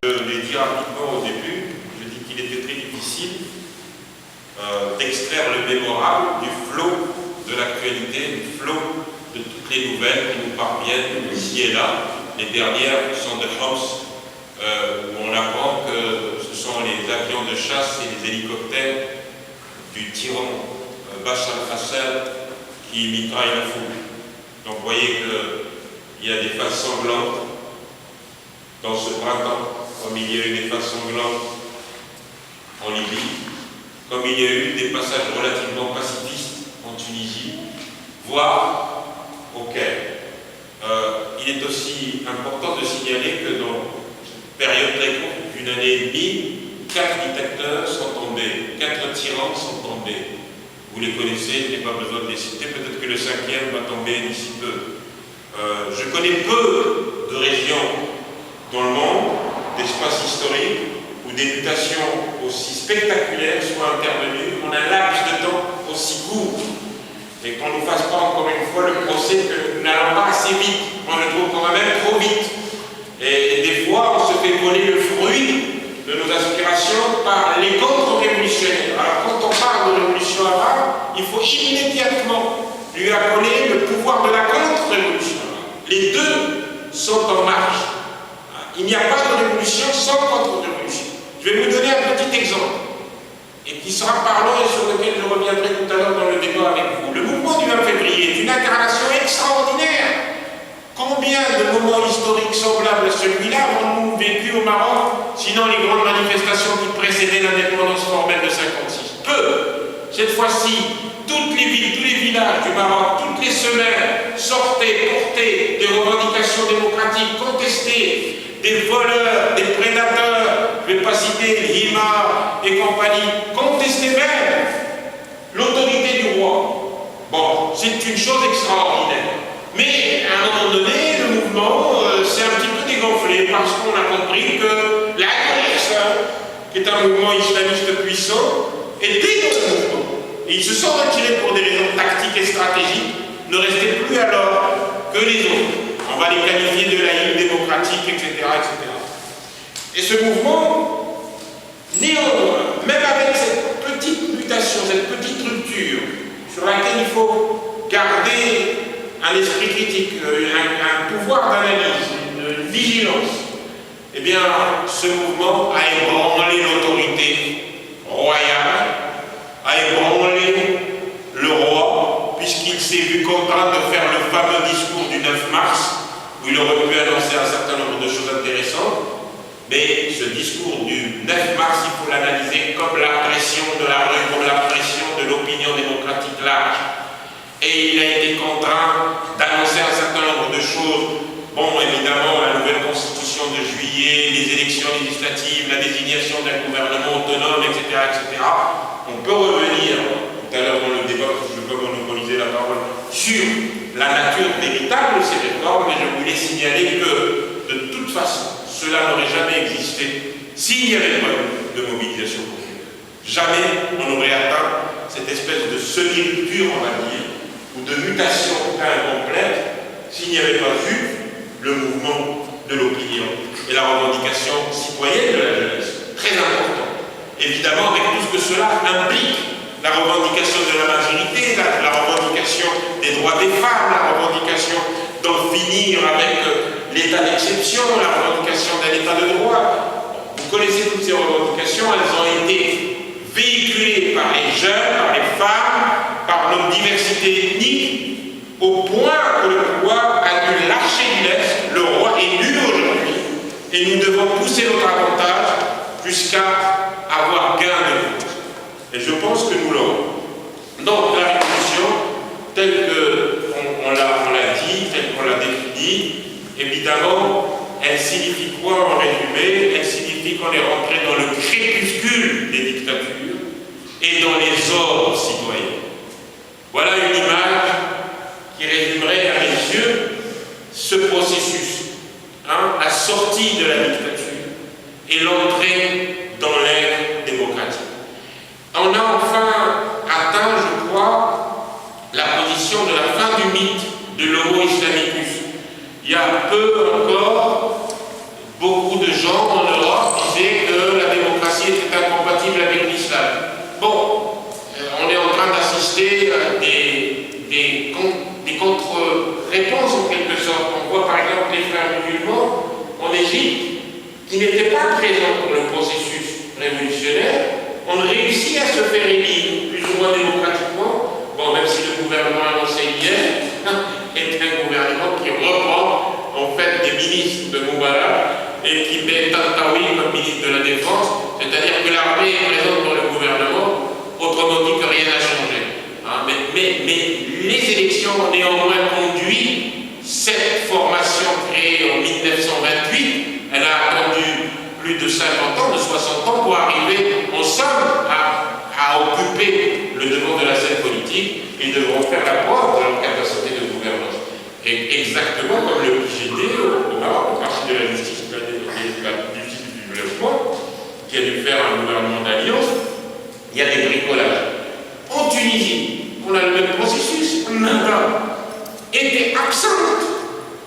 Je l'ai dit rapidement au début, je dis qu'il était très difficile d'extraire le mémorable du flot de l'actualité, du flot de toutes les nouvelles qui nous parviennent ici et là. Les dernières sont de Homs, où on apprend que ce sont les avions de chasse et les hélicoptères du tyran Bachar al-Assad qui mitraillent la foule. Donc vous voyez qu'il y a des phases sanglantes dans ce printemps, comme il y a eu des phases sanglantes en Libye, comme il y a eu des passages relativement pacifistes en Tunisie, voire au Caire. Il est aussi important de signaler que dans une période très courte, d'une année et demie, 4 dictateurs sont tombés, 4 tyrans sont tombés. Vous les connaissez, je n'ai pas besoin de les citer, peut-être que le 5e va tomber d'ici peu. Je connais peu de régions dans le monde, d'espaces historiques, où des mutations aussi spectaculaires soient intervenues en un laps de temps aussi court. Et qu'on ne nous fasse pas encore une fois le procès que nous n'allons pas assez vite. Moi je trouve qu'on va même trop vite. Et des fois on se fait voler le fruit de nos aspirations par les contre-révolutionnaires. Alors quand on parle de révolution arabe, il faut immédiatement lui accoler le pouvoir de la contre-révolution arabe. Les deux sont en marche. Il n'y a pas de révolution sans contre-révolution. Je vais vous donner un petit exemple, et qui sera parlant et sur lequel je reviendrai tout à l'heure dans le débat avec vous. Le mouvement du 20 février est une incarnation extraordinaire. Combien de moments historiques semblables à celui-là avons-nous vécu au Maroc, sinon les grandes manifestations qui précédaient l'indépendance formelle de 1956? Peu. Cette fois-ci, toutes les villes, tous les villages du Maroc, toutes les semaines, sortaient, portaient des revendications démocratiques, contestées, des voleurs, des prédateurs, je ne vais pas citer Hima et compagnie, contestaient même l'autorité du roi. Bon, c'est une chose extraordinaire. Mais à un moment donné, le mouvement s'est un petit peu dégonflé parce qu'on a compris que la Daesh, qui est un mouvement islamiste puissant, était dans le mouvement. Et ils se sont retirés pour des raisons tactiques et stratégiques, ne restaient plus alors que les autres. On va les qualifier de laïcs, démocratiques, etc., etc. Et ce mouvement, néanmoins, même avec cette petite mutation, cette petite rupture, sur laquelle il faut garder un esprit critique, un pouvoir d'analyse, une vigilance, eh bien, ce mouvement a ébranlé l'autorité royale, a ébranlé le roi, puisqu'il s'est vu contraint de faire le fameux discours du 9 mars, où il aurait pu annoncer un certain nombre de choses intéressantes, mais ce discours du 9 mars, il faut l'analyser comme la pression de la rue, comme la pression de l'opinion démocratique large. Et il a été contraint d'annoncer un certain nombre de choses. Bon, évidemment, la nouvelle constitution de juillet, les élections législatives, la désignation d'un gouvernement autonome, etc., etc. On peut revenir tout à l'heure dans le débat, parce que je ne veux pas monopoliser la parole, sur la nature véritable de ces réformes, mais je voulais signaler que, de toute façon, cela n'aurait jamais existé s'il n'y avait pas eu de mobilisation populaire. Jamais on n'aurait atteint cette espèce de semi-rupture, on va dire, ou de mutation incomplète, s'il n'y avait pas eu le mouvement de l'opinion et la revendication citoyenne de la jeunesse. Très important. Évidemment, avec tout ce que cela implique, la revendication de la majorité, la revendication des droits des femmes, la revendication d'en finir avec l'état d'exception, la revendication d'un état de droit. Vous connaissez toutes ces revendications, elles ont été véhiculées par les jeunes, par les femmes, par notre diversité ethnique, au point que le pouvoir a dû lâcher du lest, le roi est nul aujourd'hui, et nous devons pousser notre avantage jusqu'à avoir gain de cause. Et je pense que nous l'aurons. Donc la révolution, telle qu'on l'a dit, telle qu'on l'a définie, évidemment, elle signifie quoi en résumé? Elle signifie qu'on est rentré dans le crépuscule des dictatures et dans les ordres citoyens. Voilà une image qui résumerait à mes yeux ce processus, la sortie de la dictature et l'entrée dans l'ère démocratique. On a enfin atteint, je crois, la position de la fin du mythe de l'homo islamicus. Il y a peu encore beaucoup de gens en Europe qui n'étaient pas présents pour le processus révolutionnaire, ont réussi à se faire élire, plus ou moins démocratiquement. Bon, même si le gouvernement annoncé hier est un gouvernement qui reprend en fait des ministres de Moubarak et qui met Tantawi comme ministre de la Défense, c'est-à-dire que l'armée est présente dans le gouvernement, autrement dit que rien n'a changé. Hein, mais les élections ont néanmoins conduit cette formation créée en 1928, elle a attendu plus de 50 ans, de 60 ans pour arriver en somme à occuper le devant de la scène politique. Ils devront faire la preuve de leur capacité de gouvernance. Et exactement comme le PJD au Maroc, le Parti de la justice, de la justice du développement, qui a dû faire un gouvernement d'alliance, il y a des bricolages. En Tunisie, on a le même processus. Nada était absente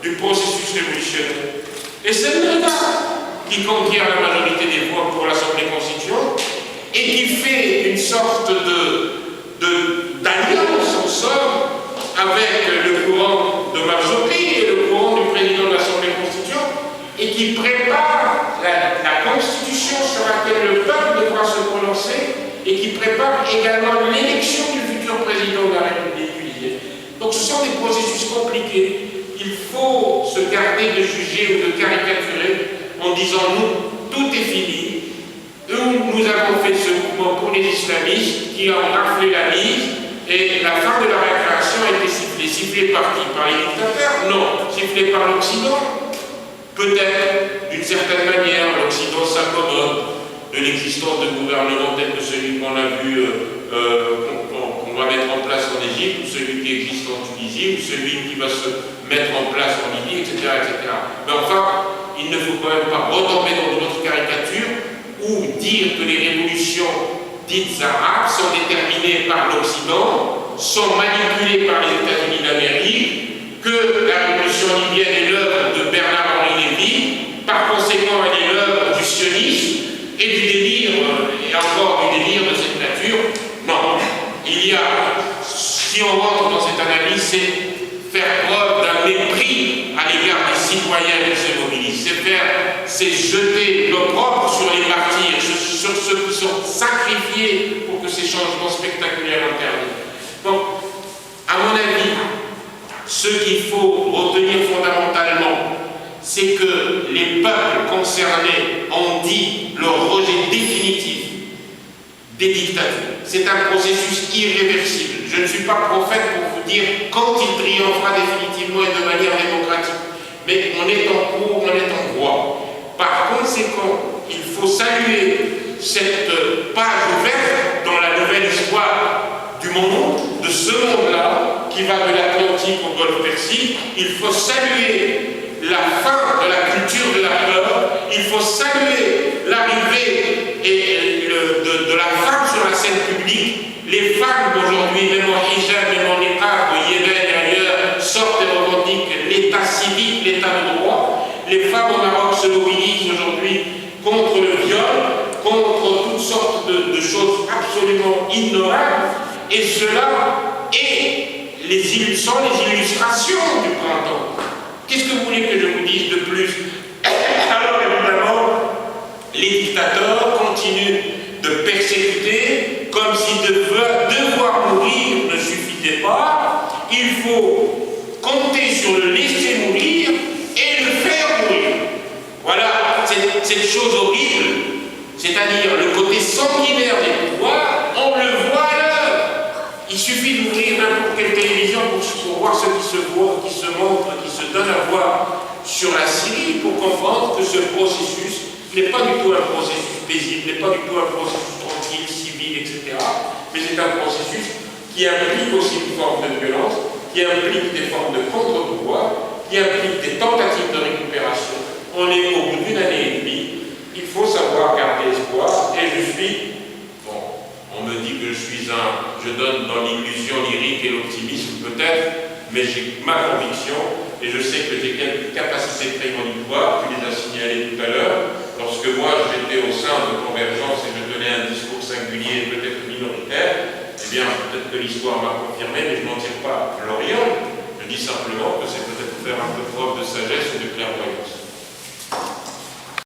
du processus révolutionnaire. Et c'est Nada qui conquiert la majorité des voix pour l'Assemblée constituante et qui fait une sorte d'alliance en somme avec le courant de Marzouki et le courant du président de l'Assemblée constituante et qui prépare la constitution sur laquelle le peuple devra se prononcer et qui prépare également l'élection du futur président de la République tunisienne. Donc ce sont des processus compliqués. Il faut se garder de juger ou de caricaturer en disant nous, tout est fini. Nous avons fait ce mouvement pour les islamistes qui ont raflé la mise et la fin de la récréation a été sifflée. Sifflée par qui? Par les dictateurs? Non. Sifflée par l'Occident? Peut-être, d'une certaine manière, l'Occident s'accommode de l'existence de gouvernements tels que celui qu'on a vu, qu'on va mettre en place en Égypte, ou celui qui existe en Tunisie, ou celui qui va se mettre en place en Libye, etc., etc. Mais enfin, il ne faut quand même pas retomber dans une autre caricature ou dire que les révolutions dites arabes sont déterminées par l'Occident, sont manipulées par les États-Unis d'Amérique, que la révolution libyenne est l'œuvre de Bernard-Henri Lévy, par conséquent elle est l'œuvre du sionisme et du délire, et encore du délire de cette nature. Non, il y a, si on rentre dans cette analyse, c'est faire preuve d'un mépris à l'égard des citoyens qui se mobilisent, c'est jeter l'opprobre sur les martyrs, sur ceux qui sont sacrifiés pour que ces changements spectaculaires interviennent. Donc, à mon avis, ce qu'il faut retenir fondamentalement, c'est que les peuples concernés ont dit leur rejet définitif des dictatures. C'est un processus irréversible. Je ne suis pas prophète pour vous dire quand il triomphera définitivement et de manière démocratique. Mais on est en cours, on est en voie. Par conséquent, il faut saluer cette page ouverte dans la nouvelle histoire du monde, de ce monde-là, qui va de l'Atlantique au Golfe Persique. Il faut saluer la fin de la culture de la peur. Il faut saluer l'arrivée de la femme sur la scène publique. Les femmes d'aujourd'hui, même en hijab, même en niqab, au Yémen et ailleurs, sortent et revendiquent l'état civique, l'état de droit. Les femmes au Maroc se mobilisent aujourd'hui contre le viol, contre toutes sortes de choses absolument ignorables. Et cela sont les illustrations du printemps. Qu'est-ce que vous voulez que je vous dise de plus? Alors évidemment, les dictateurs continuent de persécuter comme si devoir mourir ne suffisait pas. Il faut compter sur le laisser mourir et le faire mourir. Voilà cette chose horrible, c'est-à-dire le côté sanguinaire des pouvoirs, on le voit à l'heure. Il suffit d'ouvrir n'importe quelle télévision pour voir ce qui se voit, qui se montre, qui se donne à voir sur la Syrie pour comprendre que ce processus n'est pas du tout un processus paisible, n'est pas du tout un processus tranquille, civil, etc. Mais c'est un processus qui implique aussi une forme de violence, qui implique des formes de contre-pouvoir, qui implique des tentatives de récupération. On est au bout d'une année et demie. Il faut savoir garder espoir. Et je suis, bon, on me dit que je donne dans l'illusion lyrique et l'optimisme peut-être, mais j'ai ma conviction et je sais que j'ai quelques capacités prémonitoires, tu les as signalées tout à l'heure. Lorsque moi j'étais au sein de Convergence et je tenais un discours singulier, peut-être minoritaire, eh bien peut-être que l'histoire m'a confirmé, mais je n'en tire pas l'Orient. Je dis simplement que c'est peut-être faire un peu preuve de sagesse et de clairvoyance.